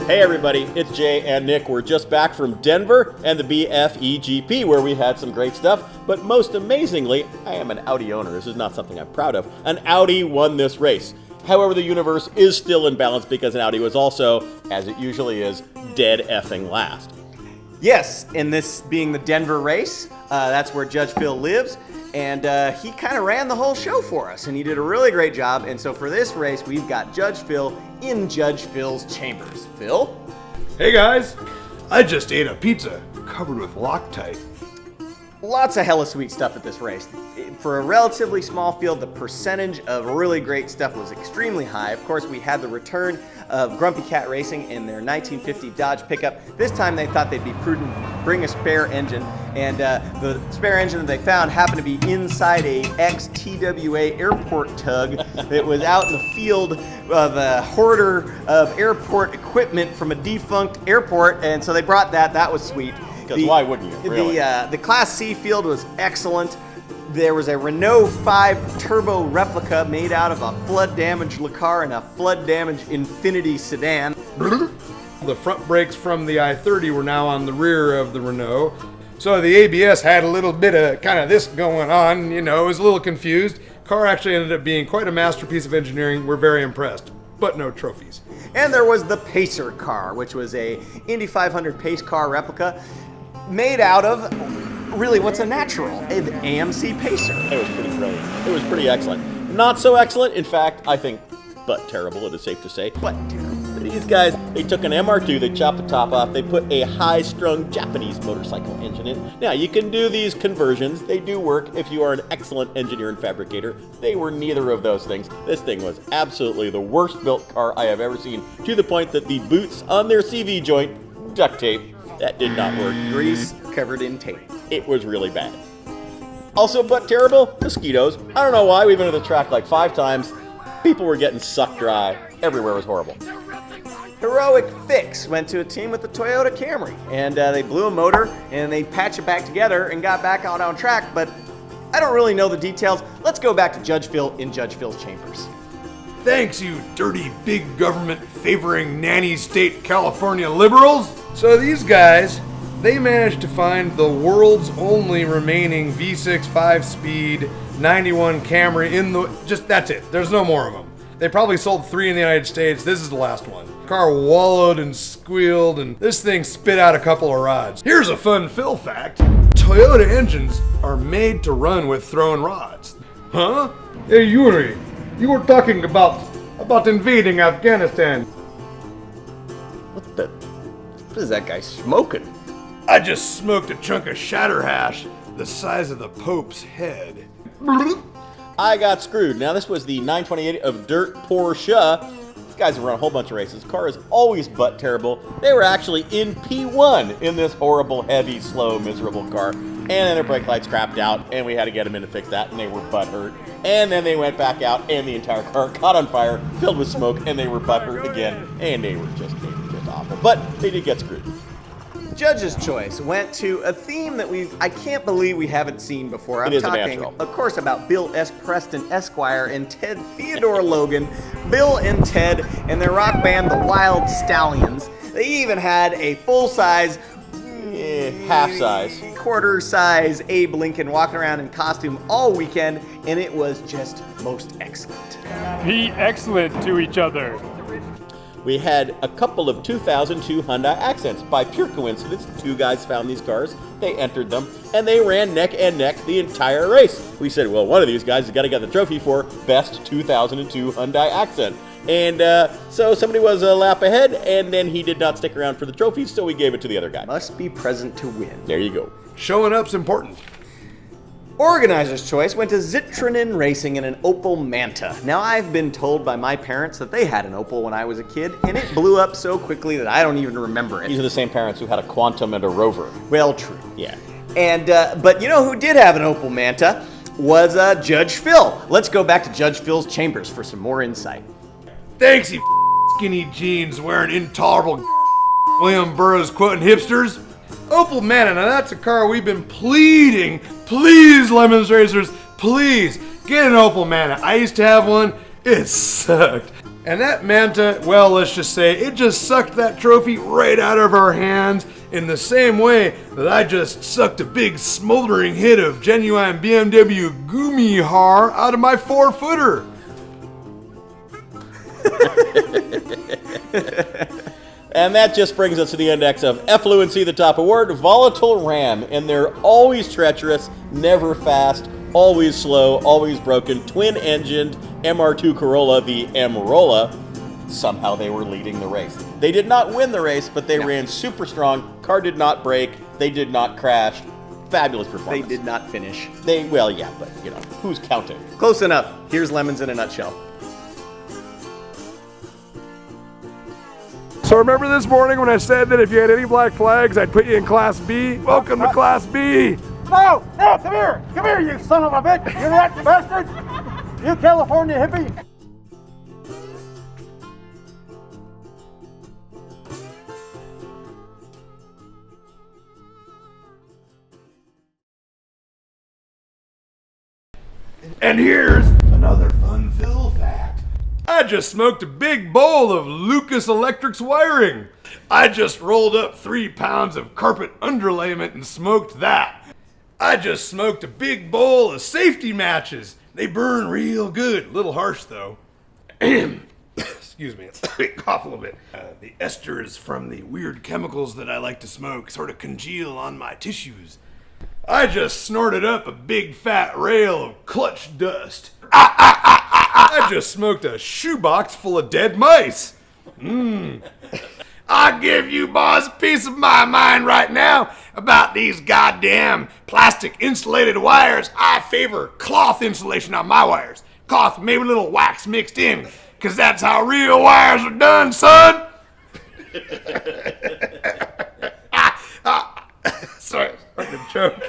Hey everybody, it's Jay and Nick. We're just back from Denver and the B.F.E. GP where we had some great stuff, but most amazingly, I am an Audi owner. This is not something I'm proud of. An Audi won this race. However, the universe is still in balance because an Audi was also, as it usually is, dead effing last. Yes, and this being the Denver race, that's where Judge Phil lives, and he kind of ran the whole show for us, and he did a really great job. And so for this race, we've got Judge Phil in Judge Phil's chambers. Phil? Hey guys, I just ate a pizza covered with Loctite. Lots of hella sweet stuff at this race. For a relatively small field, the percentage of really great stuff was extremely high. Of course, we had the return of Grumpy Cat Racing in their 1950 Dodge pickup. This time they thought they'd be prudent, bring a spare engine, and the spare engine that they found happened to be inside a ex-TWA airport tug that was out in the field of a hoarder of airport equipment from a defunct airport, and so they brought that. That was sweet. Because why wouldn't you, really? The Class C field was excellent. There was a Renault 5 turbo replica made out of a flood-damaged Le Car and a flood-damaged Infiniti sedan. The front brakes from the i30 were now on the rear of the Renault. So the ABS had a little bit of kind of this going on, you know, it was a little confused. Car actually ended up being quite a masterpiece of engineering. We're very impressed, but no trophies. And there was the Pacer car, which was a Indy 500 pace car replica made out of really what's a natural, an AMC Pacer. It was pretty brilliant. It was pretty excellent. Not so excellent, in fact, I think, but terrible, it is safe to say. But terrible. These guys, they took an MR2, they chopped the top off, they put a high-strung Japanese motorcycle engine in. Now, you can do these conversions. They do work if you are an excellent engineer and fabricator. They were neither of those things. This thing was absolutely the worst-built car I have ever seen, to the point that the boots on their CV joint, duct tape, that did not work. Grease covered in tape. It was really bad. Also, but terrible, mosquitoes. I don't know why, we've been to the track like 5 times. People were getting sucked dry. Everywhere was horrible. Heroic Fix went to a team with the Toyota Camry, and they blew a motor, and they patched it back together and got back out on track, but I don't really know the details. Let's go back to Judge Phil in Judge Phil's chambers. Thanks, you dirty big government favoring nanny state California liberals. So these guys, they managed to find the world's only remaining V6 5-speed 91 Camry in the, that's it. There's no more of them. They probably sold 3 in the United States. This is the last one. Car wallowed and squealed, and this thing spit out a couple of rods. Here's a fun Phil fact. Toyota engines are made to run with thrown rods. Huh? Hey Yuri, you were talking about invading Afghanistan. What is that guy smoking? I just smoked a chunk of shatter hash the size of the Pope's head. I got screwed. Now, this was the 928 of Dirt Poor-sche. These guys have run a whole bunch of races. The car is always butt terrible. They were actually in P1 in this horrible, heavy, slow, miserable car. And then their brake lights crapped out, and we had to get them in to fix that, and they were butthurt. And then they went back out, and the entire car caught on fire, filled with smoke, and they were butthurt again, and they were just awful. But they did get screwed. Judge's choice went to a theme that I can't believe we haven't seen before. I'm It is a talking, natural. of course, about Bill S. Preston Esquire and Ted Theodore Logan. Bill and Ted and their rock band, the Wyld Stallyns. They even had a full-size, half-size, quarter-size Abe Lincoln walking around in costume all weekend, and it was just most excellent. Be excellent to each other. We had a couple of 2002 Hyundai Accents. By pure coincidence, 2 guys found these cars, they entered them, and they ran neck and neck the entire race. We said, well, one of these guys has got to get the trophy for Best 2002 Hyundai Accent. And so somebody was a lap ahead, and then he did not stick around for the trophy, so we gave it to the other guy. Must be present to win. There you go. Showing up's important. Organizer's choice went to Zitronen Racing in an Opel Manta. Now, I've been told by my parents that they had an Opel when I was a kid, and it blew up so quickly that I don't even remember it. These are the same parents who had a Quantum and a Rover. Well, true. Yeah. And but you know who did have an Opel Manta was Judge Phil. Let's go back to Judge Phil's chambers for some more insight. Thanks, you skinny jeans wearing intolerable William Burroughs quoting hipsters. Opel Manta, now that's a car we've been pleading. Please, LeMons Racers, please, get an Opel Manta. I used to have one. It sucked. And that Manta, well, let's just say, it just sucked that trophy right out of our hands in the same way that I just sucked a big smoldering hit of genuine BMW Gumi Har out of my 4-footer. And that just brings us to the index of Effluency, the top award, Volatile RAM. And they're always treacherous, never fast, always slow, always broken, twin-engined MR2 Corolla, the Amarola. Somehow they were leading the race. They did not win the race, but they ran super strong. Car did not break. They did not crash. Fabulous performance. They did not finish. Well, yeah, but, you know, who's counting? Close enough. Here's Lemons in a nutshell. So remember this morning when I said that if you had any black flags, I'd put you in Class B? Welcome to Class B. No! No, come here! Come here, you son of a bitch! You that bastard! You California hippie! And here's another fun Phil fact. I just smoked a big bowl of Lucas Electric's wiring. I just rolled up 3 pounds of carpet underlayment and smoked that. I just smoked a big bowl of safety matches. They burn real good. A little harsh, though. Excuse me, cough a little bit. The esters from the weird chemicals that I like to smoke sort of congeal on my tissues. I just snorted up a big fat rail of clutch dust. I just smoked a shoebox full of dead mice. I give you boys a piece of my mind right now about these goddamn plastic insulated wires. I favor cloth insulation on my wires. Cloth, maybe a little wax mixed in, because that's how real wires are done, son. Sorry, the joke.